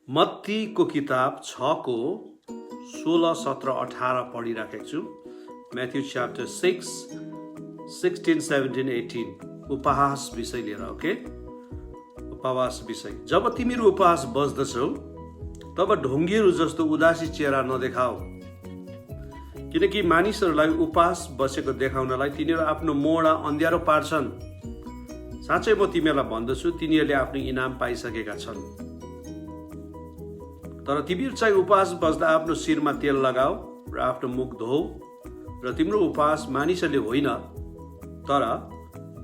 मत्तीको किताब 6 को 16, 17, 18 पढिराखेको छु। म्याथ्यू च्याप्टर 6, 16, 17, 18 उपहास विषय लिएर। ओके, उपवास विषय। जब तिमीहरू उपवास बस्दछौ तब ढोङ्गीहरू जस्तो उदासी चेहरा नदेखाऊ, किनकि मानिसहरूलाई उपवास बसेको देखाउनलाई तिनीहरू आफ्नो मोडा अँध्यारो पार्छन्। साँच्चै म तिमीहरूलाई भन्दछु, तिनीहरूले आफ्नो इनाम पाइसकेका छन्। तर तिमीहरू चाहिँ उपवास बस्दा आफ्नो शिरमा तेल लगाऊ र आफ्नो मुख धोऊ, र तिम्रो उपवास मानिसहरूले होइन तर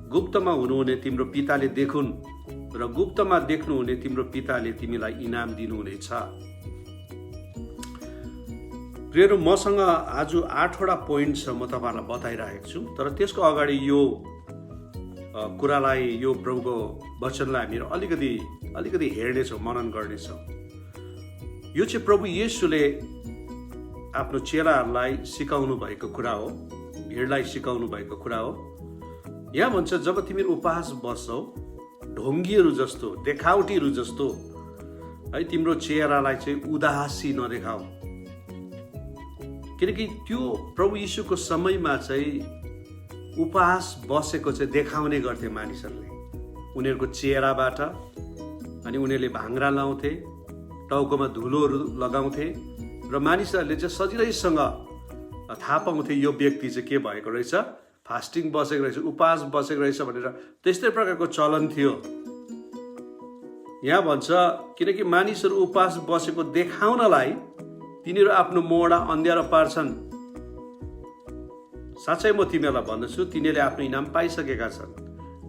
गुप्तमा हुनुहुने तिम्रो पिताले देखुन्, र गुप्तमा देख्नुहुने तिम्रो पिताले तिमीलाई इनाम दिनुहुनेछ। प्रियहरू, मसँग आज 8वटा पोइन्ट छ, म तपाईँहरूलाई बताइरहेको छु। तर त्यसको अगाडि यो कुरालाई, यो प्रभुको वचनलाई हामीहरू अलिकति हेर्नेछौँ, मनन गर्नेछौँ। यो चाहिँ प्रभु येशूले आफ्नो चेलाहरूलाई सिकाउनु भएको कुरा हो, भिडलाई सिकाउनु भएको कुरा हो। यहाँ भन्छ, जब तिमीहरू उपवास बस्छौ ढोङ्गीहरू जस्तो, देखावटीहरू जस्तो है, तिम्रो चेहरालाई चाहिँ उदासी नदेखाऊ, किनकि त्यो प्रभु यीशुको समयमा चाहिँ उपवास बसेको चाहिँ देखाउने गर्थे मानिसहरूले उनीहरूको चेहराबाट। अनि उनीहरूले भाङ्रा लाउँथे, टाउकोमा धुलोहरू लगाउँथे, र मानिसहरूले चाहिँ सजिलैसँग थाहा पाउँथे यो व्यक्ति चाहिँ के भएको रहेछ, फास्टिङ बसेको रहेछ, उपवास बसेको रहेछ भनेर। त्यस्तै प्रकारको चलन थियो। यहाँ भन्छ, किनकि मानिसहरू उपवास बसेको देखाउनलाई तिनीहरू आफ्नो मोडा अँध्यारो पार्छन्। साँच्चै म तिमीहरूलाई भन्दछु, तिनीहरूले आफ्नो इनाम पाइसकेका छन्।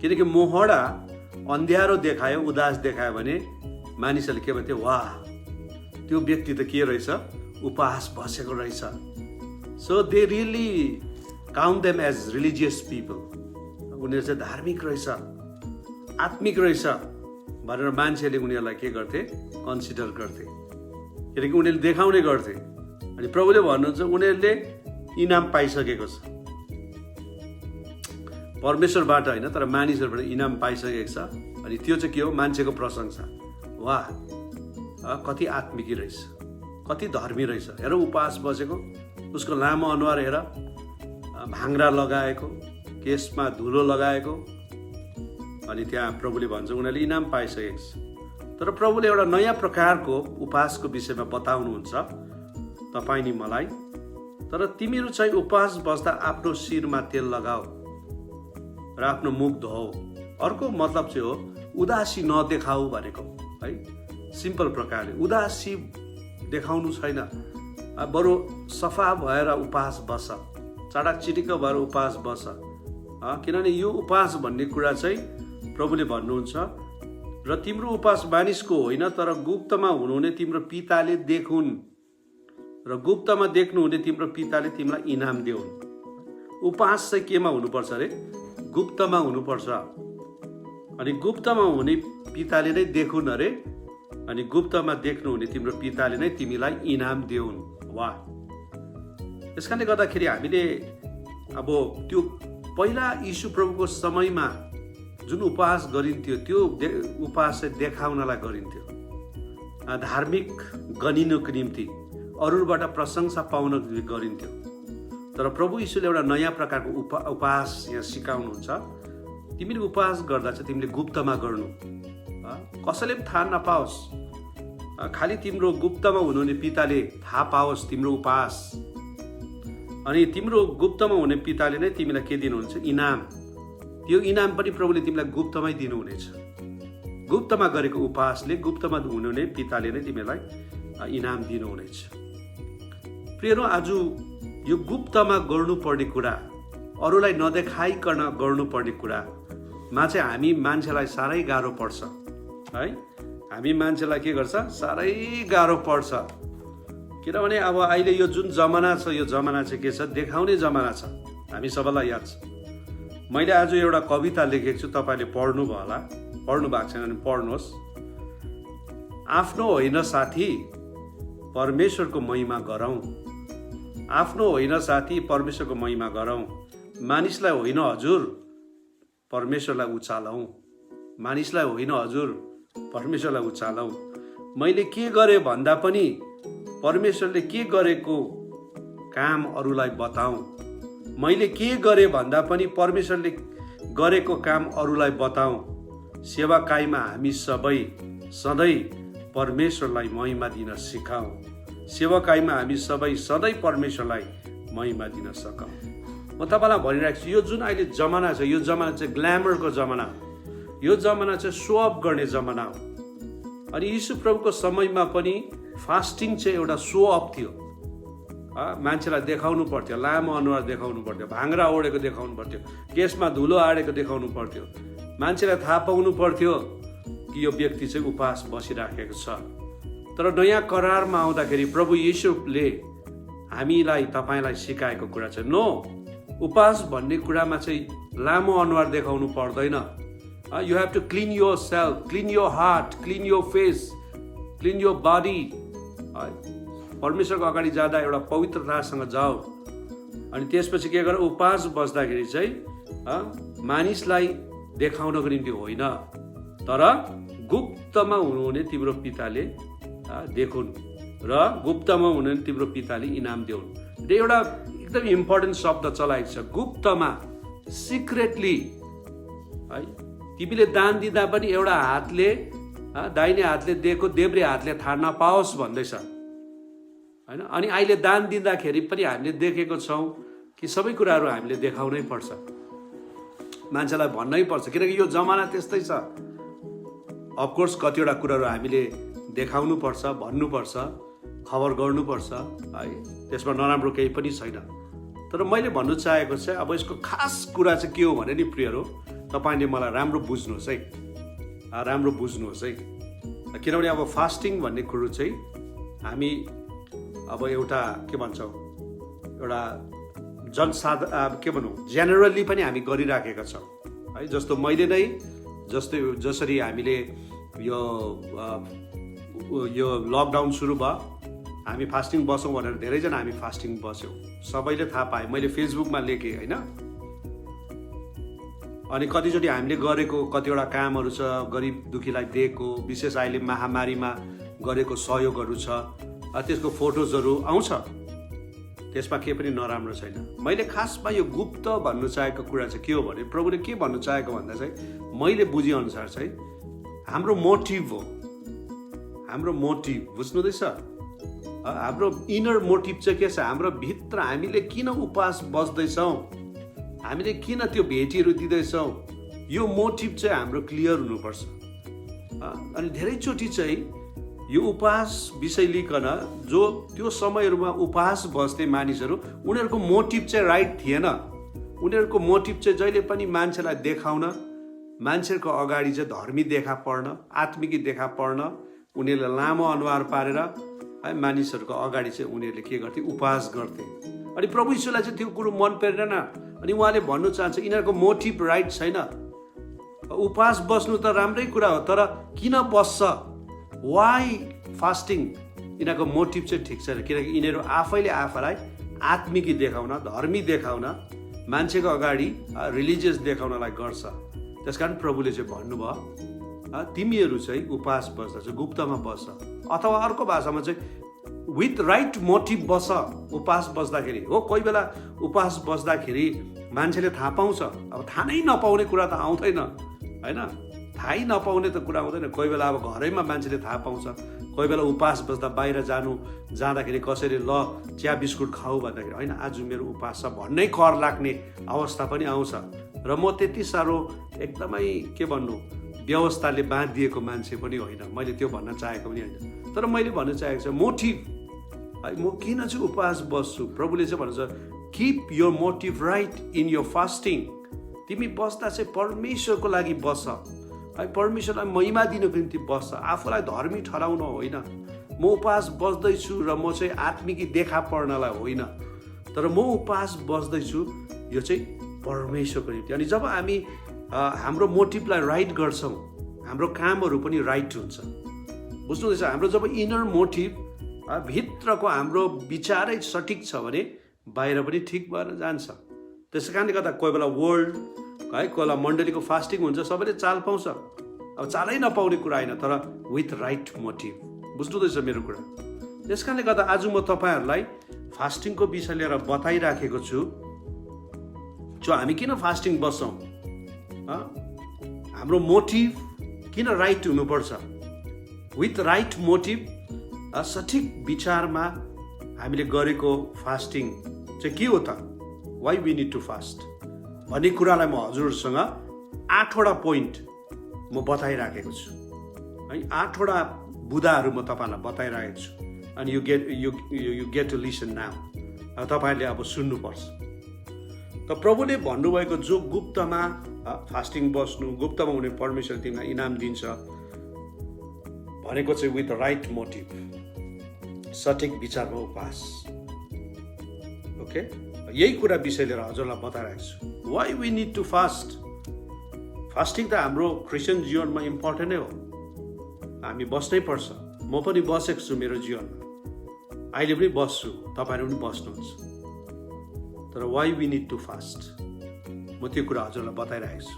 किनकि मोहडा अँध्यारो देखायो, उदास देखायो भने मानिसहरूले के भन्थे, वाह त्यो व्यक्ति त के रहेछ, उपवास बसेको रहेछ। So they really count them as religious people. उनीहरू चाहिँ धार्मिक रहेछ, आत्मिक रहेछ भनेर मान्छेले उनीहरूलाई के गर्थे, कन्सिडर गर्थे, किनकि उनीहरूले देखाउने गर्थे। अनि प्रभुले भन्नुहुन्छ, उनीहरूले इनाम पाइसकेको छ, परमेश्वरबाट होइन तर मानिसहरूबाट इनाम पाइसकेको छ। अनि त्यो चाहिँ के हो, मान्छेको प्रशंसा। वाह कति आत्मिकी रहेछ, कति धर्मी रहेछ, हेर उपवास बसेको, उसको लामो अनुहार हेर, भाङ्रा लगाएको, केसमा धुलो लगाएको। अनि त्यहाँ प्रभुले भन्छ उनीहरूले इनाम पाइसकेको छ। तर प्रभुले एउटा नयाँ प्रकारको उपवासको विषयमा बताउनुहुन्छ तपाईँ नि मलाई। तर तिमीहरू चाहिँ उपवास बस्दा आफ्नो शिरमा तेल लगाऊ र आफ्नो मुख धोऊ। अर्को मतलब चाहिँ हो उदासी नदेखाऊ भनेको है। सिम्पल प्रकारले उदासी देखाउनु छैन, बरु सफा भएर उपवास बस, चाडक चिटिक्क भएर उपवास बस। किनभने यो उपवास भन्ने कुरा चाहिँ प्रभुले भन्नुहुन्छ, र तिम्रो उपवास मानिसको होइन तर गुप्तमा हुनुहुने तिम्रो पिताले देखुन्, र गुप्तमा देख्नुहुने तिम्रो पिताले तिमीलाई इनाम देऊन्। उपवास चाहिँ केमा हुनुपर्छ अरे, गुप्तमा हुनुपर्छ। अनि गुप्तमा हुने पिताले नै देखुन् अरे, अनि गुप्तमा देख्नुहुने तिम्रो पिताले नै तिमीलाई इनाम देऊन्। वाह, यस कारणले गर्दाखेरि हामीले अब त्यो पहिला यीशु प्रभुको समयमा जुन उपवास गरिन्थ्यो, त्यो उपवास चाहिँ देखाउनलाई गरिन्थ्यो, धार्मिक गनिनुको निम्ति, अरूबाट प्रशंसा पाउन गरिन्थ्यो। तर प्रभु यीशुले एउटा नयाँ प्रकारको उपवास यहाँ सिकाउनुहुन्छ। तिमीले उपवास गर्दा चाहिँ तिमीले गुप्तमा गर्नु, कसैले पनि थाहा नपाओस्, खालि तिम्रो गुप्तमा हुनुहुने पिताले थाहा पाओस् तिम्रो उपवास। अनि तिम्रो गुप्तमा हुने पिताले नै तिमीलाई के दिनुहुन्छ, इनाम। त्यो इनाम पनि प्रभुले तिमीलाई गुप्तमै दिनुहुनेछ। गुप्तमा गरेको उपवासले गुप्तमा हुनुहुने पिताले नै तिमीलाई इनाम दिनुहुनेछ। प्रियहरू, आज यो गुप्तमा गर्नुपर्ने कुरा, अरूलाई नदेखाइकन गर्नुपर्ने कुरामा चाहिँ हामी मान्छेलाई साह्रै गाह्रो पर्छ है। हामी मान्छेलाई के गर्छ, साह्रै गाह्रो पर्छ। किनभने अब अहिले यो जुन जमाना छ, यो जमाना चाहिँ के छ, देखाउने जमाना छ। हामी सबैलाई याद छ। मैले आज एउटा कविता लेखेको छु, तपाईँले पढ्नु भयो होला, पढ्नु भएको छैन भने पढ्नुहोस्। आफ्नो होइन साथी परमेश्वरको महिमा गरौँ, आफ्नो होइन साथी परमेश्वरको महिमा गरौँ, मानिसलाई होइन हजुर परमेश्वरलाई उचालौँ, मानिसलाई होइन हजुर परमेश्वरलाई उचालौँ। मैले के गरेँ भन्दा पनि परमेश्वरले के गरेको काम अरूलाई बताऊँ। मैले के गरेँ भन्दा पनि परमेश्वरले गरेको काम अरूलाई बताऊँ। सेवाकाईमा हामी सबै सधैँ परमेश्वरलाई महिमा दिन सिकाऊँ। सेवाकाईमा हामी सबै सधैँ परमेश्वरलाई महिमा दिन सकौँ। म तपाईँलाई भनिरहेको छु, यो जुन अहिले जमाना छ, यो जमाना चाहिँ ग्ल्यामरको जमाना हो। यो जमाना चाहिँ सो अफ गर्ने जमाना हो। अनि यीशु प्रभुको समयमा पनि फास्टिङ चाहिँ एउटा सो अफ थियो। मान्छेलाई देखाउनु पर्थ्यो, लामो अनुहार देखाउनु पर्थ्यो, भाङ्रा ओढेको देखाउनु पर्थ्यो, केसमा धुलो आडेको देखाउनु पर्थ्यो। मान्छेलाई थाहा पाउनु पर्थ्यो कि यो व्यक्ति चाहिँ उपवास बसिराखेको छ। तर नयाँ करारमा आउँदाखेरि प्रभु येशूले हामीलाई तपाईँलाई सिकाएको कुरा चाहिँ नो, उपवास भन्ने कुरामा चाहिँ लामो अनुहार देखाउनु पर्दैन। You have to clean yourself, clean your heart, clean your face, clean your body. परमेश्वरको अगाडि जाँदा एउटा पवित्रतासँग जाऊ। अनि त्यसपछि के गर, उपवास बस्दाखेरि चाहिँ मानिसलाई देखाउनको निम्ति होइन, तर गुप्तमा हुनुहुने तिम्रो पिताले देखुन् र गुप्तमा हुनुहुने तिम्रो पिताले इनाम देउन्। एउटा एकदम इम्पोर्टेन्ट शब्द चलाएको छ, गुप्तमा, सिक्रेटली। है, तिमीले दान दिँदा पनि एउटा हातले, दाहिने हातले दिएको देब्रे हातले थाहा नपाओस् भन्दैछ, होइन। अनि अहिले दान दिँदाखेरि पनि हामीले देखेको छौँ कि सबै कुराहरू हामीले देखाउनै पर्छ, मान्छेलाई भन्नै पर्छ, किनकि यो जमाना त्यस्तै छ। अफकोर्स कतिवटा कुराहरू हामीले देखाउनु पर्छ, भन्नुपर्छ, खबर गर्नुपर्छ, है, त्यसमा नराम्रो केही पनि छैन। तर मैले भन्नु चाहेको चाहिँ अब यसको खास कुरा चाहिँ के हो भने नि प्रियहरू, तपाईँले मलाई राम्रो बुझ्नुहोस् है, राम्रो बुझ्नुहोस् है। किनभने अब फास्टिङ भन्ने कुरो चाहिँ हामी अब एउटा के भन्छौँ, एउटा के भनौँ, जेनरली पनि हामी गरिराखेका छौँ, है। जस्तो मैले नै जसरी हामीले यो लकडाउन सुरु भयो, हामी फास्टिङ बसौँ भनेर धेरैजना हामी फास्टिङ बस्यौँ, सबैले थाहा पाएँ, मैले फेसबुकमा लेखेँ, होइन। अनि कतिचोटि हामीले गरेको कतिवटा कामहरू छ, गरिब दुखीलाई दिएको, विशेष अहिले महामारीमा गरेको सहयोगहरू छ, त्यसको फोटोजहरू आउँछ, त्यसमा केही पनि नराम्रो छैन। मैले खासमा यो गुप्त भन्नु चाहेको कुरा चाहिँ के हो भने, प्रभुले के भन्नु चाहेको भन्दा चाहिँ मैले बुझेअनुसार चाहिँ हाम्रो मोटिभ हो, हाम्रो मोटिभ बुझ्नुहुँदैछ। हाम्रो इनर मोटिभ चाहिँ के छ, हाम्रो भित्र हामीले किन उपवास बस्दैछौँ, हामीले किन त्यो भेटीहरू दिँदैछौँ, यो मोटिभ चाहिँ हाम्रो क्लियर हुनुपर्छ। अनि धेरैचोटि चाहिँ यो उपवास विषय लिकन जो त्यो समयहरूमा उपवास बस्ने मानिसहरू, उनीहरूको मोटिभ चाहिँ राइट थिएन। उनीहरूको मोटिभ चाहिँ जहिले पनि मान्छेलाई देखाउन, मान्छेको अगाडि चाहिँ धर्मी देखा पर्न, आत्मिकी देखा पर्न, उनीहरूले लामो अनुहार पारेर है मानिसहरूको अगाडि चाहिँ उनीहरूले के गर्थे, उपवास गर्थे। अनि प्रभु यीशुलाई चाहिँ त्यो कुरो मन परेन। अनि उहाँले भन्नु चाहन्छ यिनीहरूको मोटिभ राइट छैन। उपवास बस्नु त राम्रै कुरा हो, तर किन बस्छ, वाइ फास्टिङ, यिनीहरूको मोटिभ चाहिँ ठिक छैन। किनकि यिनीहरू आफैले आफैलाई आत्मिकी देखाउन, धर्मी देखाउन, मान्छेको अगाडि रिलिजियस देखाउनलाई गर्छ। त्यसकारण प्रभुले चाहिँ भन्नुभयो तिमीहरू चाहिँ उपवास बस्दा चाहिँ गुप्तमा बस्छ, अथवा अर्को भाषामा चाहिँ विथ राइट मोटिभ बस्छ। उपवास बस्दाखेरि हो, कोही बेला उपवास बस्दाखेरि मान्छेले थाहा पाउँछ, अब थाहा नै नपाउने कुरा त आउँदैन, होइन, थाहै नपाउने त कुरा आउँदैन। कोही बेला अब घरैमा मान्छेले थाहा पाउँछ, कोही बेला उपवास बस्दा बाहिर जाँदाखेरि कसैले ल चिया बिस्कुट खाऊ भन्दाखेरि होइन आज मेरो उपवास छ भन्नै कर लाग्ने अवस्था पनि आउँछ। र म त्यति साह्रो एकदमै के भन्नु व्यवस्थाले बाँधिएको मान्छे पनि होइन, मैले त्यो भन्न चाहेको पनि होइन। तर मैले भन्न चाहेको छ मोटिभ, म किन चाहिँ उपवास बस्छु, प्रभुले चाहिँ भन्छ keep your motive right in your fasting. तिमी बस्दा चाहिँ परमेश्वरको लागि बस्छ, है, परमेश्वरलाई महिमा दिनको निम्ति बस्छ, आफूलाई धर्मी ठहराउन होइन। म उपवास बस्दैछु र म चाहिँ आत्मिकी देखा पर्नलाई होइन, तर म उपवास बस्दैछु यो चाहिँ परमेश्वरको निम्ति। अनि जब हामी हाम्रो मोटिभलाई राइट गर्छौँ, हाम्रो कामहरू पनि राइट हुन्छ। बुझ्नुहुँदैछ, हाम्रो जब इनर मोटिभ भित्रको हाम्रो विचारै सठिक छ भने बाहिर पनि ठिक भएर जान्छ। त्यसै कारणले गर्दा कोही बेला वर्ल्ड है, कोही बेला मण्डलीको फास्टिङ हुन्छ, सबैले चाल पाउँछ, अब चालै नपाउने कुरा होइन, तर विथ राइट मोटिभ बुझ्नुहुँदैछ मेरो कुरा? त्यस कारणले गर्दा आज म तपाईँहरूलाई फास्टिङको विषय लिएर बताइराखेको छु। हामी किन फास्टिङ बस्छौँ? हाम्रो मोटिभ किन राइट हुनुपर्छ? विथ राइट मोटिभ, सठिक विचारमा हामीले गरेको फास्टिङ चाहिँ के हो त? Why we need to fast भन्ने कुरालाई म हजुरहरूसँग 8वटा पोइन्ट म बताइराखेको छु है। 8वटा बुदाहरू म तपाईँहरूलाई बताइरहेको छु अनि you get to listen now. तपाईँहरूले अब सुन्नुपर्छ। त प्रभुले भन्नुभएको जो गुप्तमा फास्टिङ बस्नु, गुप्तमा हुने परमेश्वर तिमीलाई इनाम दिन्छ भनेको चाहिँ विथ राइट मोटिभ, सठिक विचारमा उपवास। ओके, यही कुरा विषय लिएर हजुरलाई बताइरहेको छु। Why we need to fast? Fasting त हाम्रो क्रिस्चियन जीवनमा इम्पोर्टेन्ट नै हो। हामी बस्नै पर्छ। म पनि बसेको छु मेरो जीवनमा, अहिले पनि बस्छु, तपाईँहरू पनि बस्नुहुन्छ। तर why we need to fast, म त्यो कुरा हजुरलाई बताइरहेको छु।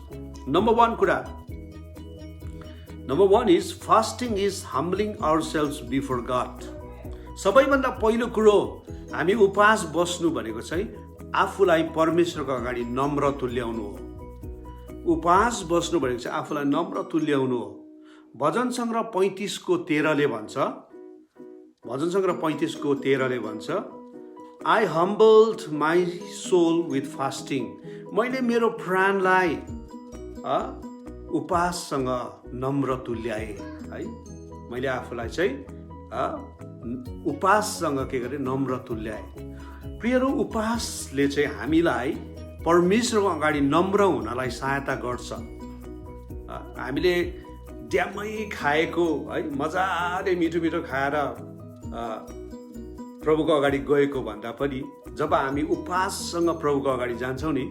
Number 1 is fasting is humbling ourselves before God. सबैभन्दा पहिलो कुरो हामी उपवास बस्नु भनेको चाहिँ आफूलाई परमेश्वरको अगाडि नम्र तुल्याउनु हो। उपवास बस्नु भनेको चाहिँ आफूलाई नम्र तुल्याउनु हो। भजन सङ्ग्रह 35:13ले भन्छ, भजन सङ्ग्रह 35:13ले भन्छ, I humbled my soul with fasting. मैले मेरो प्राणलाई उपवाससँग नम्र तुल्याएँ है। मैले आफूलाई चाहिँ उपवाससँग के गरेँ? नम्र तुल्याएँ। प्रियहरू, उपवासले चाहिँ हामीलाई परमेश्वरको अगाडि नम्र हुनलाई सहायता गर्छ। हामीले ड्याम्मै खाएको है, मजाले मिठो मिठो खाएर प्रभुको अगाडि गएको भन्दा पनि जब हामी उपवाससँग प्रभुको अगाडि जान्छौँ नि,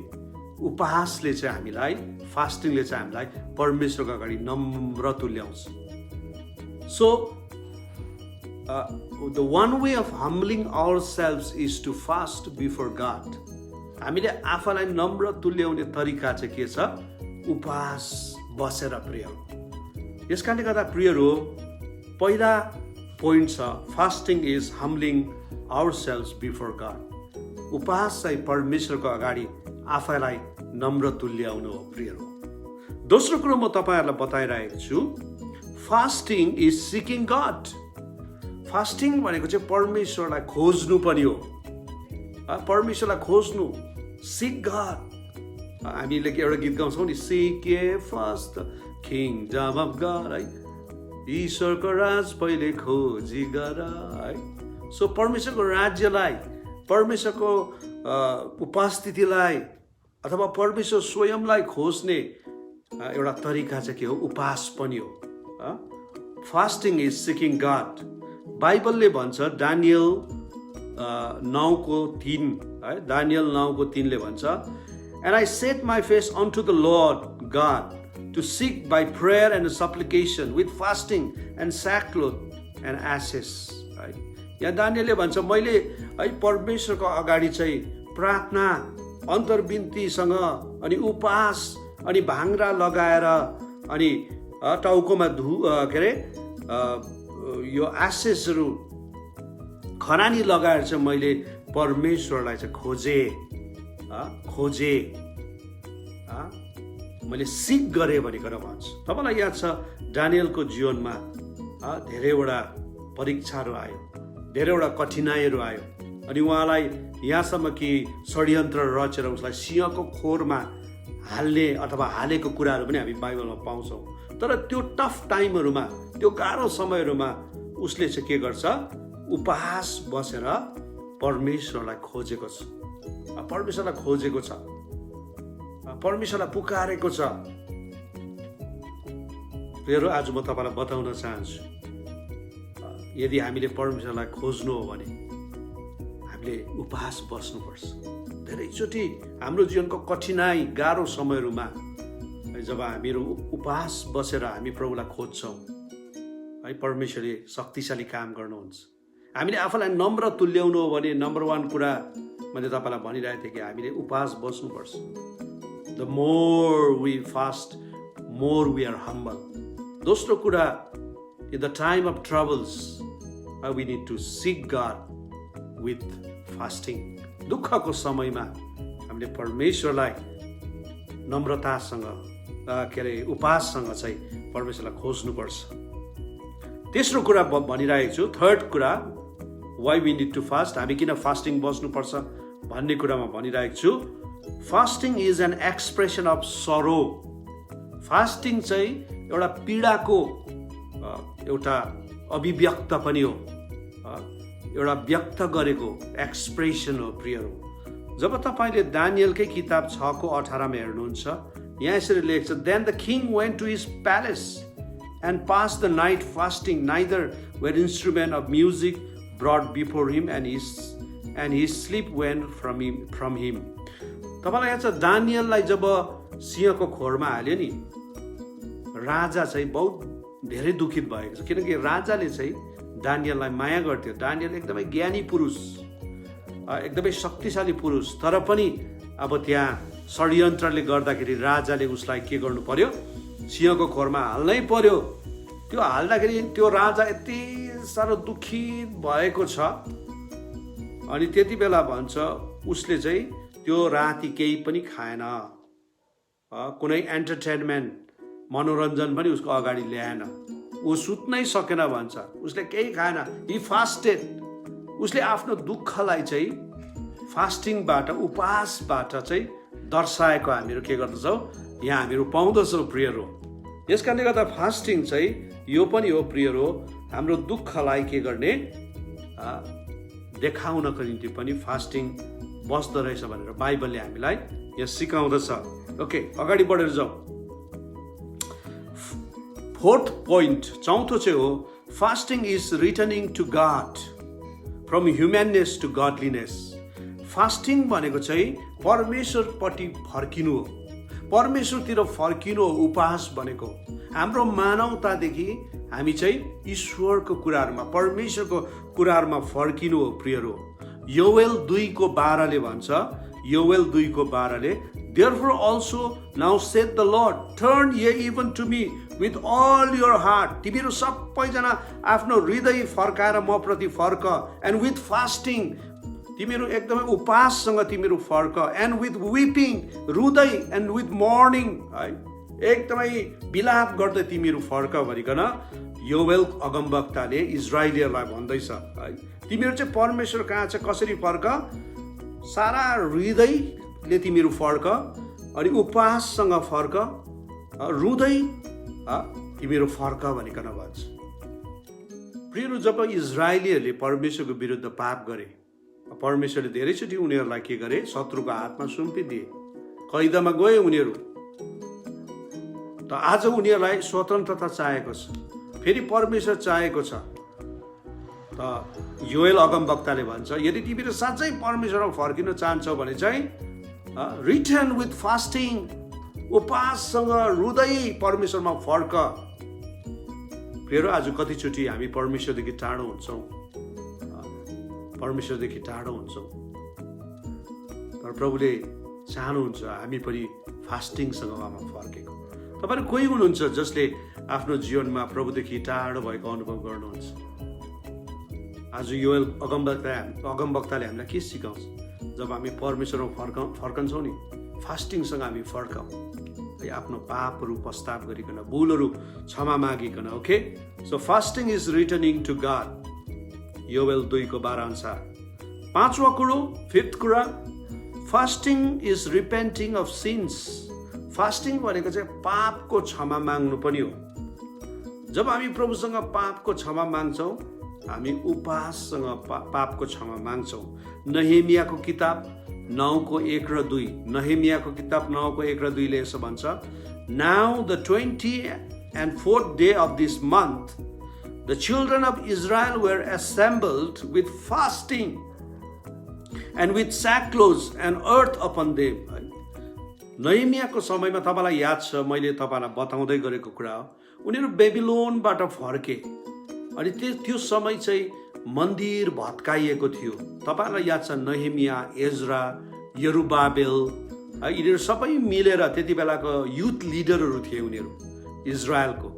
उपवासले चाहिँ हामीलाई, फास्टिङले चाहिँ हामीलाई परमेश्वरको अगाडि नम्र तुल्याउँछ। So the one way of humbling ourselves is to fast before God. हामीले आफूलाई नम्र तुल्याउने तरिका चाहिँ के छ? उपवास बसेर। प्रियहरू, यस कारणले गर्दा प्रियहरू, पहिला पोइन्ट छ fasting is humbling ourselves before God. उपवास चाहिँ परमेश्वरको अगाडि आफैलाई नम्र तुल्याउनु हो। प्रियहरू, दोस्रो कुरो म तपाईँहरूलाई बताइरहेको छु, fasting is seeking God. Fasting भनेको चाहिँ परमेश्वरलाई खोज्नु पनि हो। परमेश्वरलाई खोज्नु, सिक गड। हामीले एउटा गीत गाउँछौँ नि, seek ye first the kingdom of God है, ईश्वरको राज पहिले खोजी गर है। सो परमेश्वरको राज्यलाई, परमेश्वरको उपस्थितिलाई अथवा परमेश्वर स्वयंलाई खोज्ने एउटा तरिका चाहिँ के हो? उपवास पनि हो। Fasting is seeking God. बाइबलले भन्छ दानियल 9:3 है, दानियल 9:3ले भन्छ, and I set my face unto the Lord God to seek by prayer and supplication with fasting and sackcloth and ashes है। यहाँ दानियलले भन्छ, मैले है परमेश्वरको अगाडि चाहिँ प्रार्थना, अन्तर्विन्तीसँग अनि उपवास अनि भाङ्रा लगाएर अनि टाउकोमा के अरे यो एसेसहरू खरानी लगाएर चाहिँ मैले परमेश्वरलाई चाहिँ खोजे मैले सिक गरेँ भनेर भन्छ। तपाईँलाई याद छ दानियलको जीवनमा धेरैवटा परीक्षाहरू आयो, धेरैवटा कठिनाइहरू आयो अनि उहाँलाई यहाँसम्म कि षड्यन्त्र रचेर उसलाई सिंहको खोरमा हाल्ने अथवा हालेको कुराहरू पनि हामी बाइबलमा पाउँछौँ। तर त्यो टफ टाइमहरूमा, त्यो गाह्रो समयहरूमा उसले चाहिँ के गर्छ? उपवास बसेर परमेश्वरलाई खोजेको छ, परमेश्वरलाई खोजेको छ, परमेश्वरलाई पुकारेको छ। प्रियहरू, आज म तपाईँलाई बताउन चाहन्छु, यदि हामीले परमेश्वरलाई खोज्नु हो भने हामीले उपवास बस्नुपर्छ। धेरैचोटि हाम्रो जीवनको कठिनाइ, गाह्रो समयहरूमा जब हामीहरू उपवास बसेर हामी प्रभुलाई खोज्छौँ है, परमेश्वरले शक्तिशाली काम गर्नुहुन्छ। हामीले आफूलाई नम्र तुल्याउनु हो भने नम्बर 1 कुरा मैले तपाईँलाई भनिरहेको थिएँ कि हामीले उपवास बस्नुपर्छ। The more we fast, more we are humble. दोस्रो कुरा In the time of troubles, we need to seek God with fasting. दुःखको समयमा हामीले परमेश्वरलाई नम्रतासँग उपाससँग चाहिँ परमेश्वरलाई खोज्नुपर्छ। तेस्रो कुरा भनिरहेको छु, थर्ड कुरा, why we need to fast, हामी किन फास्टिङ बस्नुपर्छ भन्ने कुरामा भनिरहेको छु। Fasting is an expression of sorrow. Fasting चाहिँ एउटा पीडाको एउटा अभिव्यक्त पनि हो, एउटा व्यक्त गरेको एक्सप्रेसन हो प्रियहरू। जब तपाईँले दानियलकै किताब 6:18 हेर्नुहुन्छ, यहाँ यसरी लेख्छ, then the king went to his palace and pass the night fasting, neither were instruments of music brought before him and his sleep went from him. तपाईँलाई याद छ दानियललाई जब सिंहको खोरमा हाल्यो नि, राजा चाहिँ बहुत धेरै दुखित भएको छ, किनकि राजाले चाहिँ दानियललाई माया गर्थ्यो। दानियल एकदमै ज्ञानी पुरुष, एकदमै शक्तिशाली पुरुष, तर पनि अब त्यहाँ षड्यन्त्रले गर्दाखेरि राजाले उसलाई के गर्नु पर्यो, सिंहको खोरमा हाल्नै पर्यो। त्यो हाल्दाखेरि त्यो राजा यति साह्रो दुखित भएको छ, अनि त्यति बेला भन्छ उसले चाहिँ त्यो राति केही पनि खाएन, कुनै एन्टरटेनमेन्ट मनोरञ्जन पनि उसको अगाडि ल्याएन, ऊ सुत्नै सकेन भन्छ, उसले केही खाएन, हि फास्टेड। उसले आफ्नो दुःखलाई चाहिँ फास्टिङबाट, उपवासबाट चाहिँ दर्शाएको हामीहरू के गर्दछौँ, यहाँ हामीहरू पाउँदछौँ प्रियहरू। यस कारणले गर्दा फास्टिङ चाहिँ यो पनि हो प्रियहरू, हाम्रो दुःखलाई के गर्ने, देखाउनको निम्ति पनि फास्टिङ बस्दो रहेछ भनेर बाइबलले हामीलाई यहाँ सिकाउँदछ। ओके, अगाडि बढेर जाउँ। फोर्थ पोइन्ट, चौथो चाहिँ हो, fasting is returning to God from humanness to godliness. Fasting भनेको चाहिँ परमेश्वरपट्टि फर्किनु हो, परमेश्वरतिर फर्किनु हो। उपवास भनेको हाम्रो मानवतादेखि हामी चाहिँ ईश्वरको कुराहरूमा, परमेश्वरको कुराहरूमा फर्किनु हो प्रियहरू। योवेल 2:12 भन्छ, योवेल 2:12, therefore also now saith the Lord, turn ye even to me with all your heart। तिमीहरू सबैजना आफ्नो हृदय फर्काएर म प्रति फर्क, and with fasting, तिमीहरू एकदमै उपवाससँग तिमीहरू फर्क, and with weeping, रुदै, and with mourning, है, एकदमै विलाप गर्दै तिमीहरू फर्क भनिकन योवेल अगमवक्ताले इजरायलीहरूलाई भन्दैछ, है। तिमीहरू चाहिँ परमेश्वर कहाँ चाहिँ कसरी फर्क, सारा हृदयले तिमीहरू फर्क, अनि उपवाससँग फर्क, रुदै तिमीहरू फर्क भनिकन भन्छ। प्रियहरू, जब इजरायलीहरूले परमेश्वरको विरुद्ध पाप गरे, परमेश्वरले धेरैचोटि उनीहरूलाई के गरे, शत्रुको हातमा सुम्पिदिए, कैदमा गए उनीहरू। त आज उनीहरूलाई स्वतन्त्रता चाहेको छ, फेरि परमेश्वर चाहेको छ। त योएल अगमवक्ताले भन्छ, यदि तिमीहरू साँच्चै परमेश्वरमा फर्किन चाहन्छौ भने चाहिँ रिटर्न विथ फास्टिङ, उपवाससँग हृदय परमेश्वरमा फर्क। फेरि आज कतिचोटि हामी परमेश्वरदेखि टाढो हुन्छौँ, परमेश्वरदेखि टाढो हुन्छौँ, तर प्रभुले चाहनुहुन्छ हामी पनि फास्टिङसँग उहाँमा फर्केको। तपाईँहरू कोही हुनुहुन्छ जसले आफ्नो जीवनमा प्रभुदेखि टाढो भएको अनुभव गर्नुहुन्छ? आज योएल अगमवक्ताले हामीलाई के सिकाउँछ? जब हामी परमेश्वरमा फर्कन्छौँ नि, फास्टिङसँग हामी फर्काउँ, आफ्नो पापहरू पस्ताव गरिकन, भुलहरू क्षमा मागिकन। Okay, so fasting is returning to God, Joel 2:12 अनुसार। पाँचवा कुरो, फिफ्थ कुरा, fasting is repenting of sins. Fasting भनेको चाहिँ पापको क्षमा माग्नु पनि हो। जब हामी प्रभुसँग पापको क्षमा माग्छौँ, हामी उपवाससँग पापको क्षमा माग्छौँ। नहेमियाको किताब 9:1-2, नहेमियाको किताब 9:1-2 यसो भन्छ, now the 24th day of this month the children of Israel were assembled with fasting and with sackcloth and earth upon them। नहेमियाको समयमा तपाईँलाई याद छ, मैले तपाईँलाई बताउँदै गरेको कुरा हो, उनीहरू बेबिलोनबाट फर्के, अनि त्यो समय चाहिँ मन्दिर भत्काइएको थियो। तपाईँलाई याद छ, नहेमिया, एज्रा, यरुबाबेल, यिनीहरू सबै मिलेर त्यति बेलाको युथ लिडरहरू थिए उनीहरू इजरायलको।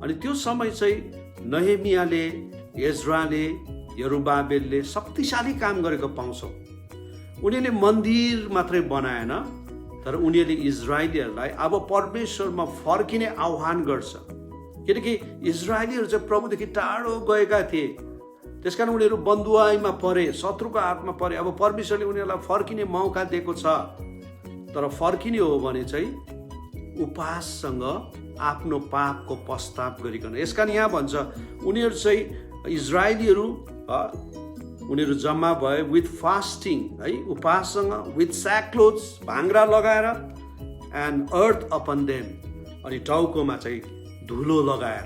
अनि त्यो समय चाहिँ नहेमियाले, एज्राले, यरुबाबेलले शक्तिशाली काम गरेको पाउँछौँ। उनीहरूले मन्दिर मात्रै बनाएन, तर उनीहरूले इजरायलीहरूलाई अब परमेश्वरमा फर्किने आह्वान गर्छ। किनकि इजरायलीहरू चाहिँ प्रभुदेखि टाढो गएका थिए, त्यसकारण उनीहरू बन्दुवाईमा परे, शत्रुको हातमा परे। अब परमेश्वरले उनीहरूलाई फर्किने मौका दिएको छ, तर फर्किने हो भने चाहिँ उपवाससँग आफ्नो पापको पश्चाताप गरिकन। यसकारण यहाँ भन्छ उनीहरू चाहिँ इजरायलीहरू उनीहरू जम्मा भए विथ फास्टिङ, है, उपवाससँग, विथ स्याक्लोथ्स, भाङ्रा लगाएर, एन्ड अर्थ अपन देम, अनि टाउकोमा चाहिँ धुलो लगाएर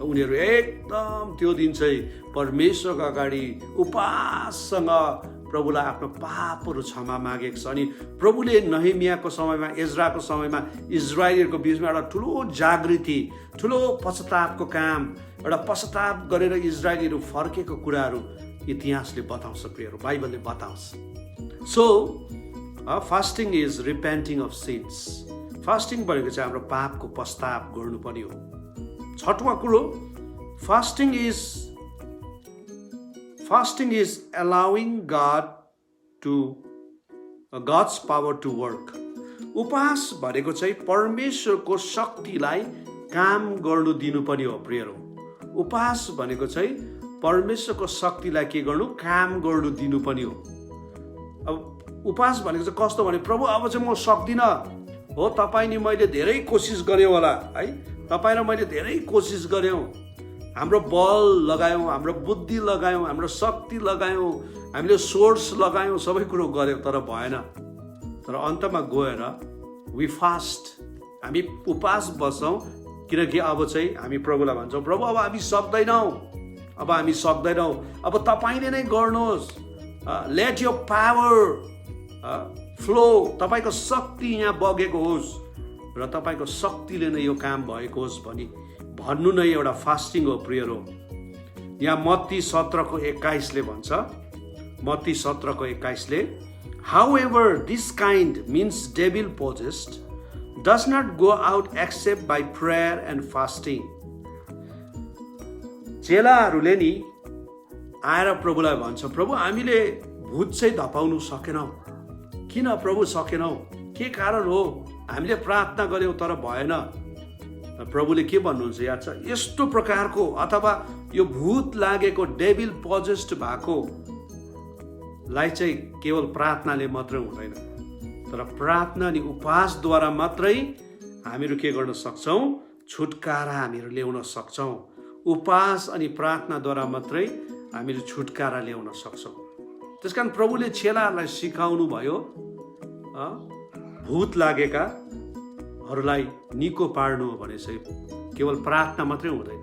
उनीहरू एकदम त्यो दिन चाहिँ परमेश्वरको अगाडि उपवाससँग प्रभुलाई आफ्नो पापहरू क्षमा मागेको छ। अनि प्रभुले नहेमियाको समयमा, एज्राको समयमा इजरायलीहरूको बिचमा एउटा ठुलो जागृति, ठुलो पश्चातापको काम, एउटा पश्चाताप गरेर इजरायलीहरू फर्केको कुराहरू इतिहासले बताउँछ, प्रियहरू, बाइबलले बताउँछ। So fasting is repenting of sins. Fasting भनेको चाहिँ हाम्रो पापको पश्चाताप गर्नुपर्ने हो। छठौँ कुरो, fasting is allowing God's power to work. उपवास भनेको चाहिँ परमेश्वरको शक्तिलाई काम गर्नु दिनुपर्ने हो, प्रियहरू। उपवास भनेको चाहिँ परमेश्वरको शक्तिलाई के गर्नु, काम गर्नु दिनुपर्ने हो। अब उपवास भनेको चाहिँ कस्तो भने, प्रभु अब चाहिँ म सक्दिनँ, हो तपाईँ नि मैले धेरै कोसिस गरेँ होला, है, तपाईँ र मैले धेरै कोसिस गऱ्यौँ, हाम्रो बल लगायौँ, हाम्रो बुद्धि लगायौँ, हाम्रो शक्ति लगायौँ, हामीले सोर्स लगायौँ, सबै कुरो गऱ्यौँ, तर भएन। तर अन्तमा गएर वी फास्ट, हामी उपवास बस्छौँ, किनकि अब चाहिँ हामी प्रभुलाई भन्छौँ, प्रभु अब हामी सक्दैनौँ, अब तपाईँले नै गर्नुहोस्, लेट योर पावर फ्लो, तपाईँको शक्ति यहाँ बगेको होस् र तपाईँको शक्तिले नै यो काम भएको होस् भनी भन्नु नै एउटा फास्टिङ हो, प्रियहरू। यहाँ मत्ती 17:21 भन्छ, Matthew 17:21, however this kind means devil possessed does not go out except by prayer and fasting. चेलाहरूले नि आएर प्रभुलाई भन्छ, प्रभु हामीले भूत चाहिँ धपाउनु सकेनौँ। किन प्रभु सकेनौँ? के कारण हो? हामीले प्रार्थना गऱ्यौँ तर भएन। प्रभुले के भन्नुहुन्छ याद छ? यस्तो प्रकारको अथवा यो भूत लागेको, डेभिल पजेस्ड भएको लाई चाहिँ केवल प्रार्थनाले मात्रै हुँदैन, तर प्रार्थना अनि उपवासद्वारा मात्रै हामीहरू के गर्न सक्छौँ? छुटकारा हामीहरू ल्याउन सक्छौँ। उपवास अनि प्रार्थनाद्वारा मात्रै हामीहरू छुटकारा ल्याउन सक्छौँ। त्यसकारण प्रभुले चेलाहरूलाई सिकाउनु भयो, भूत लागेकाहरूलाई निको पार्नु हो भने चाहिँ केवल प्रार्थना मात्रै हुँदैन,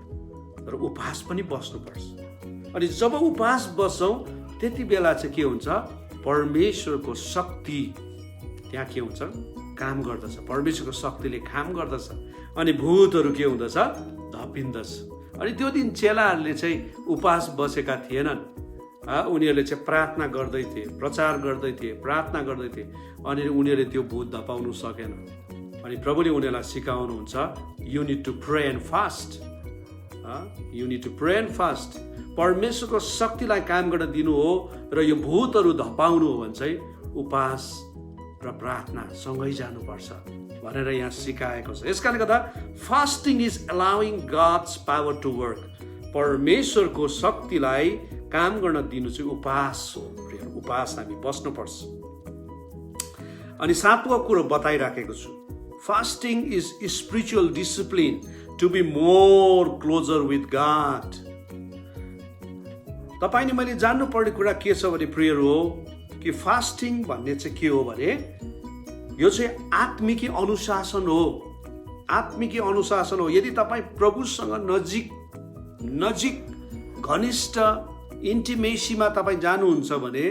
तर उपवास पनि बस्नुपर्छ। अनि जब उपवास बस्छौँ त्यति बेला चाहिँ के हुन्छ? परमेश्वरको शक्ति त्यहाँ के हुन्छ? काम गर्दछ। परमेश्वरको शक्तिले काम गर्दछ अनि भूतहरू के हुँदछ? धपिन्दछ। अनि त्यो दिन चेलाहरूले चाहिँ उपवास बसेका थिएनन्, उनीहरूले चाहिँ प्रार्थना गर्दै थिए, प्रचार गर्दै थिए, प्रार्थना गर्दै थिए, अनि उनीहरूले त्यो भूत धपाउनु सकेन। अनि प्रभुले उनीहरूलाई सिकाउनुहुन्छ, you need to pray and fast, you need to pray and fast. परमेश्वरको शक्तिलाई काम गर्न दिनु हो र यो भूतहरू धपाउनु हो भने चाहिँ उपवास र प्रार्थना सँगै जानुपर्छ भनेर यहाँ सिकाएको छ। यसकारणले गर्दा fasting is allowing God's power to work. परमेश्वरको शक्तिलाई काम गर्न दिनु चाहिँ उपवास हो। उपवास हामी बस्नुपर्छ। अनि सातौं कुरो बताइराखेको छु, fasting is spiritual discipline to be more closer with God. तपाईले मैले जान्नुपर्ने कुरा के छ भने प्रियहरू हो कि फास्टिङ भन्ने चाहिँ के हो भने यो चाहिँ आत्मिकी अनुशासन हो। आत्मिकी अनुशासन हो। यदि तपाईँ प्रभुसँग नजिक घनिष्ठ इन्टिमेसीमा तपाईँ जानुहुन्छ भने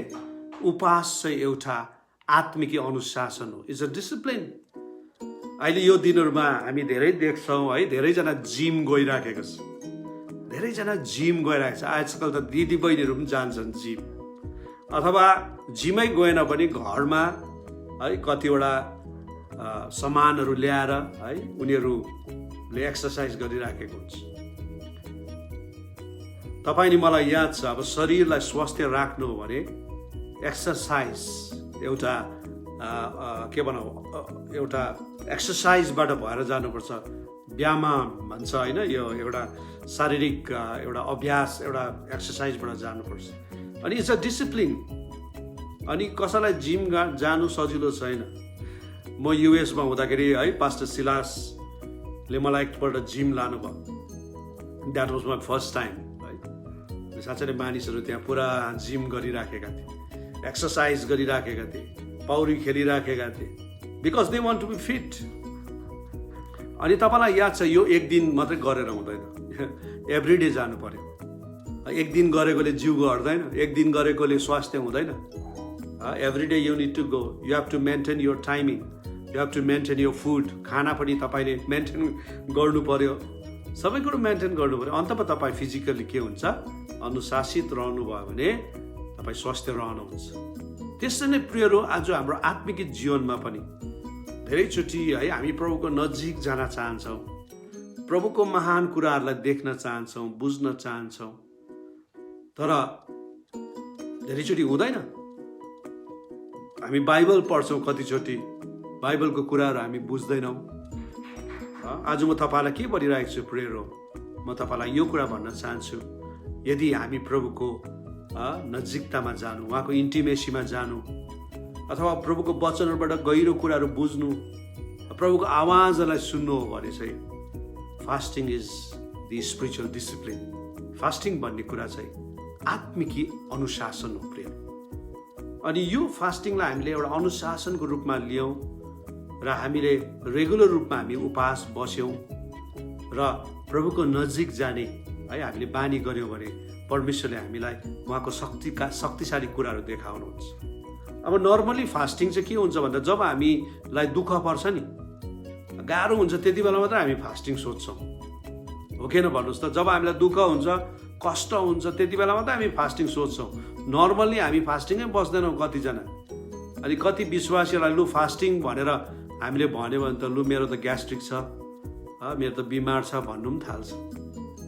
उपवास चाहिँ एउटा आत्मिकी अनुशासन हो। It's a discipline. अहिले यो दिनहरूमा हामी धेरै देख्छौँ है, धेरैजना जिम गइराखेको छ, धेरैजना जिम गइरहेको छ। आजकल त दिदी बहिनीहरू पनि जान्छन् जिम, अथवा जिमै गएन भने घरमा है कतिवटा सामानहरू ल्याएर है उनीहरूले एक्सर्साइज गरिराखेको हुन्छ। तपाईँ नि मलाई याद छ, अब शरीरलाई स्वस्थ राख्नु हो भने एक्सर्साइज एउटा के भनौँ, एउटा एक्सर्साइजबाट भएर जानुपर्छ। व्यायाम भन्छ होइन, यो एउटा शारीरिक एउटा अभ्यास, एउटा एक्सर्साइजबाट जानुपर्छ। अनि इट्स अ डिसिप्लिन। अनि कसैलाई जिम जानु सजिलो छैन। म युएसमा हुँदाखेरि है, पास्टर सिलासले मलाई एकपल्ट जिम लानुभयो। That was my first time है। साँच्चै नै मानिसहरू त्यहाँ पुरा जिम गरिराखेका थिए, एक्सर्साइज गरिराखेका थिए, पौडी खेलिराखेका थिए, because they want to be fit. अनि तपाईँलाई याद छ, यो एक दिन मात्रै गरेर हुँदैन, एभ्रिडे जानु पर्यो। एक दिन गरेकोले जिउ घट्दैन, एक दिन गरेकोले स्वास्थ्य हुँदैन। Everyday you need to go, you have to maintain your timing, you have to maintain your food. खाना पनि तपाईँले मेन्टेन गर्नु पर्यो, सबै कुरो मेन्टेन गर्नु पर्यो। अन्तमा तपाईँ फिजिकल्ली के हुन्छ, अनुशासित रहनुभयो भने तपाईँ स्वस्थ रहनुहुन्छ। त्यसरी नै प्रियहरू, आज हाम्रो आत्मिक जीवनमा पनि धेरैचोटि है हामी प्रभुको नजिक जान चाहन्छौँ, प्रभुको महान कुराहरूलाई देख्न चाहन्छौँ, बुझ्न चाहन्छौँ, तर धेरैचोटि हुँदैन। हामी बाइबल पढ्छौँ, कतिचोटि बाइबलको कुराहरू हामी बुझ्दैनौँ। आज म तपाईँलाई के भनिरहेको छु प्रियहरू, म तपाईँलाई यो कुरा भन्न चाहन्छु, यदि हामी प्रभुको नजिकतामा जानु, उहाँको इन्टिमेसीमा जानु, अथवा प्रभुको वचनहरूबाट गहिरो कुराहरू बुझ्नु, प्रभुको आवाजलाई सुन्नु हो भने चाहिँ fasting is the spiritual discipline. Fasting भन्ने कुरा चाहिँ आत्मिकी अनुशासन हो प्रिय। अनि यो फास्टिङलाई हामीले एउटा अनुशासनको रूपमा लियौँ र हामीले रेगुलर रूपमा हामी उपवास बस्यौँ र प्रभुको नजिक जाने है हामीले बानी गऱ्यौँ भने परमेश्वरले हामीलाई उहाँको शक्तिशाली कुराहरू देखाउनुहुन्छ। अब नर्मली फास्टिङ चाहिँ के हुन्छ भन्दा, जब हामीलाई दुःख पर्छ नि, गाह्रो हुन्छ, त्यति बेला मात्रै हामी फास्टिङ सोध्छौँ, हो किन भन्नुहोस् त। जब हामीलाई दुःख हुन्छ, कष्ट हुन्छ, त्यति बेला मात्रै हामी फास्टिङ सोध्छौँ। नर्मल्ली हामी फास्टिङै बस्दैनौँ कतिजना। अनि कति विश्वासीहरूलाई लु फास्टिङ भनेर हामीले भन्यो भने त लु मेरो त ग्यास्ट्रिक छ, मेरो त बिमार छ भन्नु पनि थाल्छ,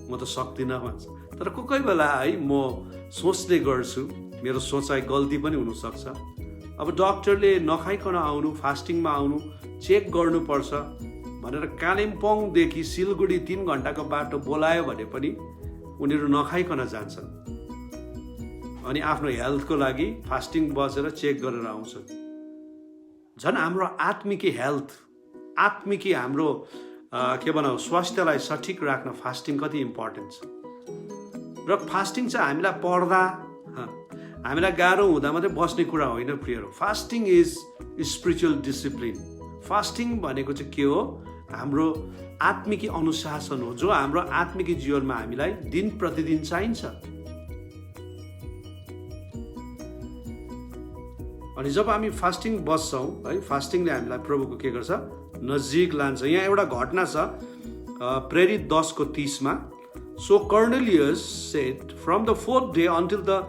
म त सक्दिनँ भन्छ। तर कोही बेला है म सोच्ने गर्छु, मेरो सोचाइ गल्ती पनि हुनसक्छ। अब डक्टरले नखाइकन आउनु, फास्टिङमा आउनु, चेक गर्नुपर्छ भनेर कालिम्पोङदेखि सिलगढी 3 घन्टाको बाटो बोलायो भने पनि उनीहरू नखाइकन जान्छन् अनि आफ्नो हेल्थको लागि फास्टिङ बसेर चेक गरेर आउँछन्। झन् हाम्रो आत्मिकी हेल्थ, आत्मिकी हाम्रो के भनौँ स्वास्थ्यलाई सठिक राख्न फास्टिङ कति इम्पोर्टेन्ट छ। र फास्टिङ चाहिँ हामीलाई पढ्दा, हामीलाई गाह्रो हुँदा मात्रै बस्ने कुरा होइन प्रियहरू। Fasting is spiritual discipline. Fasting भनेको चाहिँ के हो, हाम्रो आत्मिकी अनुशासन हो, जो हाम्रो आत्मिकी जीवनमा हामीलाई दिन प्रतिदिन चाहिन्छ। अनि जब हामी फास्टिङ बस्छौँ है, फास्टिङले हामीलाई प्रभुको के गर्छ, नजिक लान्छ। यहाँ एउटा घटना छ प्रेरित 10:30 so Cornelius shed from the 4th day until the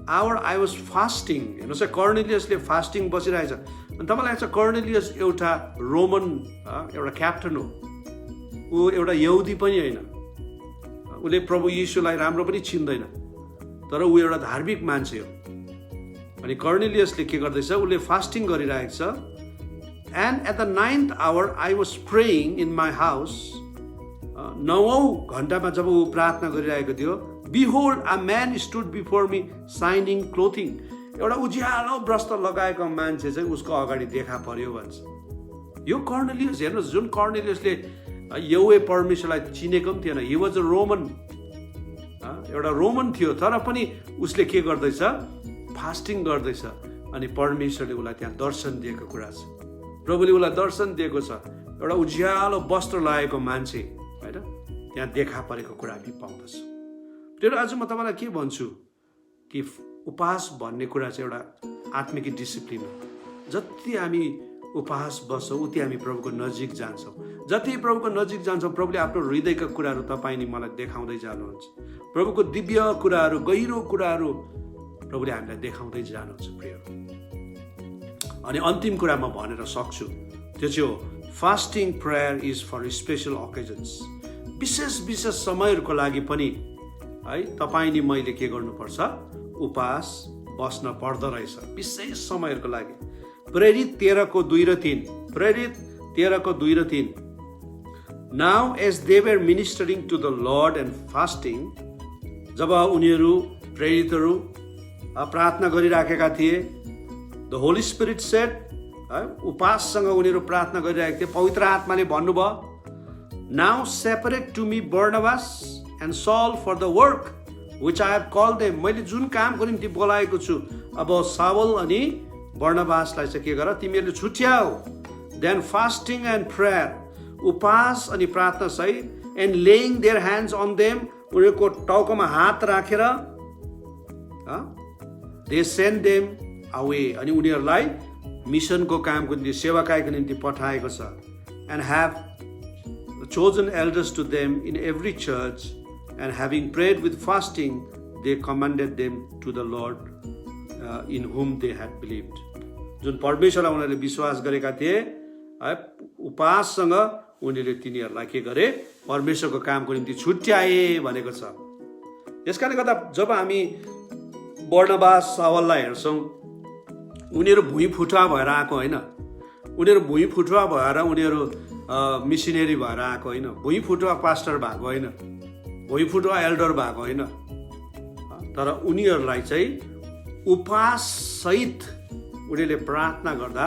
hour I was fasting। हेर्नुहोस्, कर्नेलियसले फास्टिङ बसिरहेछ। अनि तपाईँलाई लाग्छ कर्नेलियस एउटा रोमन एउटा क्याप्टन हो, ऊ एउटा यहुदी पनि होइन, उसले प्रभु यीशुलाई राम्रो पनि चिन्दैन, तर ऊ एउटा धार्मिक मान्छे हो। अनि कर्नेलियसले के गर्दैछ, उसले फास्टिङ गरिरहेको छ। And at the 9th hour I was praying in my house। 9औं घन्टामा जब ऊ प्रार्थना गरिरहेको थियो, Behold, a man stood before me shining clothing। एउटा उज्यालो वस्त्र लगाएको मान्छे चाहिँ उसको अगाडि देखा पर्यो भन्छ। यो कर्नेलियस, हेर्नुहोस्, जुन कर्नेलियसले यहोवे परमेश्वरलाई चिनेको पनि थिएन, हि वाज अ रोमन, एउटा रोमन थियो, तर पनि उसले के गर्दैछ, फास्टिङ गर्दैछ। अनि परमेश्वरले उसलाई त्यहाँ दर्शन दिएको कुरा छ, प्रभुले उसलाई दर्शन दिएको छ। एउटा उज्यालो वस्त्र लगाएको मान्छे होइन त्यहाँ देखा परेको कुरा हामी पाउँदछौँ। त्यो आज म तपाईँलाई के भन्छु कि उपवास भन्ने कुरा चाहिँ एउटा आत्मिक डिसिप्लिन हो। जति हामी उपवास बस्छौँ उति हामी प्रभुको नजिक जान्छौँ। जति प्रभुको नजिक जान्छौँ, प्रभुले आफ्नो हृदयका कुराहरू तपाईँ नि मलाई देखाउँदै जानुहुन्छ। प्रभुको दिव्य कुराहरू, गहिरो कुराहरू प्रभुले हामीलाई देखाउँदै जानुहुन्छ प्रिय। अनि अन्तिम कुरा म भनेर सक्छु, त्यो चाहिँ हो fasting prayer is for special occasions. विशेष विशेष समयहरूको लागि पनि है तपाईँ नि मैले के गर्नुपर्छ, उपवास बस्न पर्दो रहेछ विशेष समयहरूको लागि। प्रेरित 13:2 र 3, प्रेरित 13:2 र 3। Now as they were ministering to the Lord and fasting, जब उनीहरू प्रेरितहरू प्रार्थना गरिराखेका थिए, the Holy Spirit said, उपवाससँग उनीहरू प्रार्थना गरिरहेका थिए, पवित्र आत्माले भन्नुभयो, Now separate to me Barnabas and Saul for the work which I have called them. मैले जुन कामको निम्ति बोलाएको छु, अब साउल अनि बर्नबासलाई चाहिँ के गर, तिमीहरूले छुट्याऊ। Then fasting and prayer, उपवास अनि प्रार्थना सहित, and laying their hands on them, उनीहरूको टाउकोमा हात राखेर they send them away, अनि उनीहरूलाई मिसनको कामको निम्ति, सेवाकाईको निम्ति पठाएको छ। And have chosen elders to them in every church, and having prayed with fasting, they commended them to the Lord in whom they had believed. जुन परमेश्वरलाई उनीहरूले विश्वास गरेका थिए, उपवाससँग उनीहरूले तिनीहरूलाई के गरे, परमेश्वरको कामको निम्ति छुट्याए भनेको छ। यसकारणले गर्दा जब हामी बर्नबास साउललाई हेर्छौँ, उनीहरू भुइँ फुटुवा भएर आएको होइन, उनीहरू भुइँ फुटुवा भएर उनीहरू मिसनरी भएर आएको होइन, भुइँ फुटुवा पास्टर भएको होइन, भुइँ फुटुवा एल्डर भएको होइन, तर उनीहरूलाई चाहिँ उपवास सहित उनीहरूले प्रार्थना गर्दा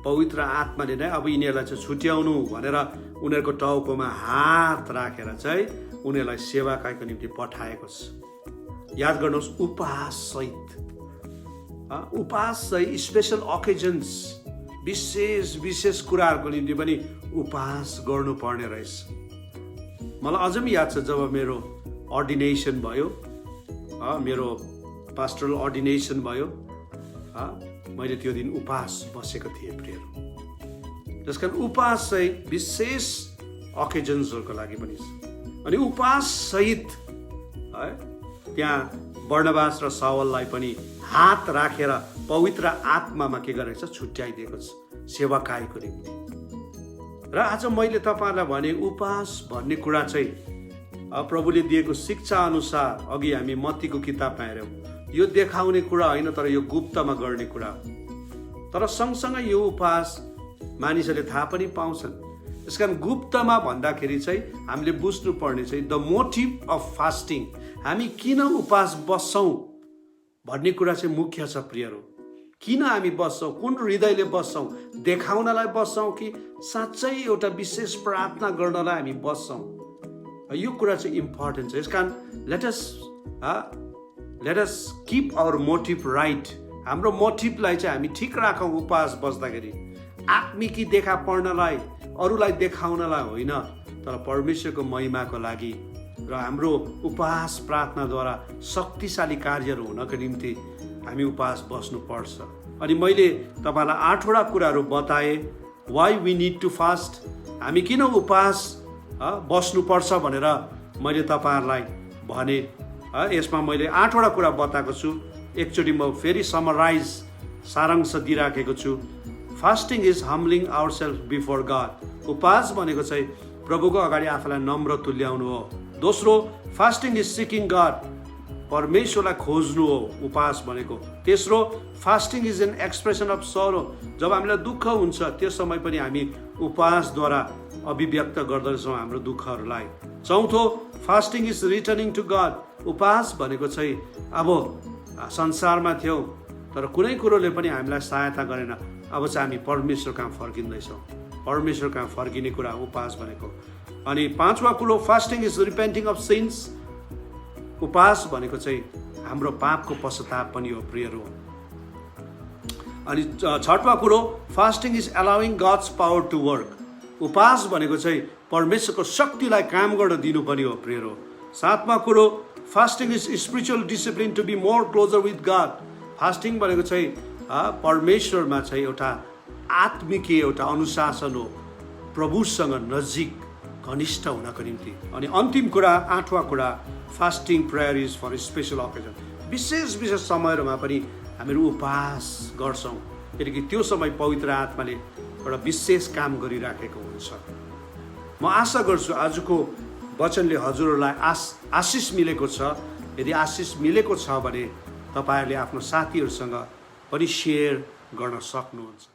पवित्र आत्माले नै अब यिनीहरूलाई चाहिँ छुट्याउनु भनेर उनीहरूको टाउकोमा हात राखेर चाहिँ उनीहरूलाई सेवाकाईको निम्ति पठाएको छ। याद गर्नुहोस्, उपवास सहित स्पेसल ओकेजन्स, विशेष कुराहरूको निम्ति पनि उपवास गर्नुपर्ने रहेछ। मलाई अझ पनि याद छ जब मेरो अर्डिनेसन भयो, मेरो पास्टरल अर्डिनेसन भयो, मैले त्यो दिन उपवास बसेको थिएँ प्रियहरू। त्यसकारण उपवास चाहिँ विशेष ओकेजन्सहरूको लागि पनि छ। अनि उपवास सहित त्यहाँ बर्नबास र साउललाई पनि हात राखेर पवित्र आत्मामा के गरेको छ, छुट्याइदिएको छ सेवाकाईको निम्ति। र आज मैले तपाईँहरूलाई भने उपवास भन्ने कुरा चाहिँ प्रभुले दिएको शिक्षा अनुसार, अघि हामी मत्तीको किताबमा हेऱ्यौँ, यो देखाउने कुरा होइन, तर यो गुप्तमा गर्ने कुरा हो। तर सँगसँगै यो उपवास मानिसहरूले थाहा पनि पाउँछन्। त्यसकारण गुप्तमा भन्दाखेरि चाहिँ हामीले बुझ्नुपर्ने चाहिँ द मोटिभ अफ फास्टिङ, हामी किन उपवास बस्छौँ भन्ने कुरा चाहिँ मुख्य छ प्रियहरू। किन हामी बस्छौँ, कुन हृदयले बस्छौँ, देखाउनलाई बस्छौँ कि साँच्चै एउटा विशेष प्रार्थना गर्नलाई हामी बस्छौँ, यो कुरा चाहिँ इम्पोर्टेन्ट छ। यसकारण let us keep our motive right. हाम्रो मोटिभलाई चाहिँ हामी ठिक राखौँ। उपवास बस्दाखेरि आत्मिकी देखा पर्नलाई, अरूलाई देखाउनलाई होइन, तर परमेश्वरको महिमाको लागि र हाम्रो उपवास प्रार्थनाद्वारा शक्तिशाली कार्यहरू हुनको निम्ति हामी उपवास बस्नुपर्छ। अनि मैले तपाईँलाई 8वटा कुराहरू बताएँ, why we need to fast, हामी किन उपवास बस्नुपर्छ भनेर मैले तपाईँहरूलाई भने। यसमा मैले 8वटा कुरा बताएको छु। एकचोटि म फेरि समराइज, सारांश दिइराखेको छु। Fasting is humbling our self before God. उपवास भनेको चाहिँ प्रभुको अगाडि आफूलाई नम्र तुल्याउनु हो। दोस्रो, फास्टिङ इज सिकिङ गड, परमेश्वरलाई खोज्नु हो उपवास भनेको। तेस्रो, fasting is an expression of sorrow, जब हामीलाई दुःख हुन्छ त्यो समय पनि हामी उपवासद्वारा अभिव्यक्त गर्दछौँ हाम्रो दुःखहरूलाई। चौथो, fasting is returning to God, उपवास भनेको चाहिँ अब संसारमा थियौँ तर कुनै कुरोले पनि हामीलाई सहायता गरेन, अब चाहिँ हामी परमेश्वर कहाँ फर्किँदैछौँ, परमेश्वर कहाँ फर्किने कुरा उपवास भनेको। अनि 5वां कुरो, fasting is repenting of since, उपवास भनेको चाहिँ हाम्रो पापको पश्चाताप पनि हो प्रियहरू। अनि 6वां कुरो, fasting is allowing God's power to work, उपवास भनेको चाहिँ परमेश्वरको शक्तिलाई काम गर्न दिनु पनि हो प्रियहरू। 7वां कुरो, fasting is spiritual discipline to be more closer with God, fasting भनेको चाहिँ परमेश्वरमा चाहिँ एउटा आत्मिक एउटा अनुशासन हो, प्रभुसँग नजिक घनिष्ठ हुनको निम्ति। अनि अन्तिम कुरा, 8वां कुरा, fasting prayer is for special occasion, विशेष समयहरूमा पनि हामीहरू उपवास गर्छौँ किनकि त्यो समय पवित्र आत्माले एउटा विशेष काम गरिराखेको हुन्छ। म आशा गर्छु आजको वचनले हजुरहरूलाई आशिष मिलेको छ यदि आशिष मिलेको छ भने तपाईँहरूले आफ्नो साथीहरूसँग पनि सेयर गर्न सक्नुहुन्छ।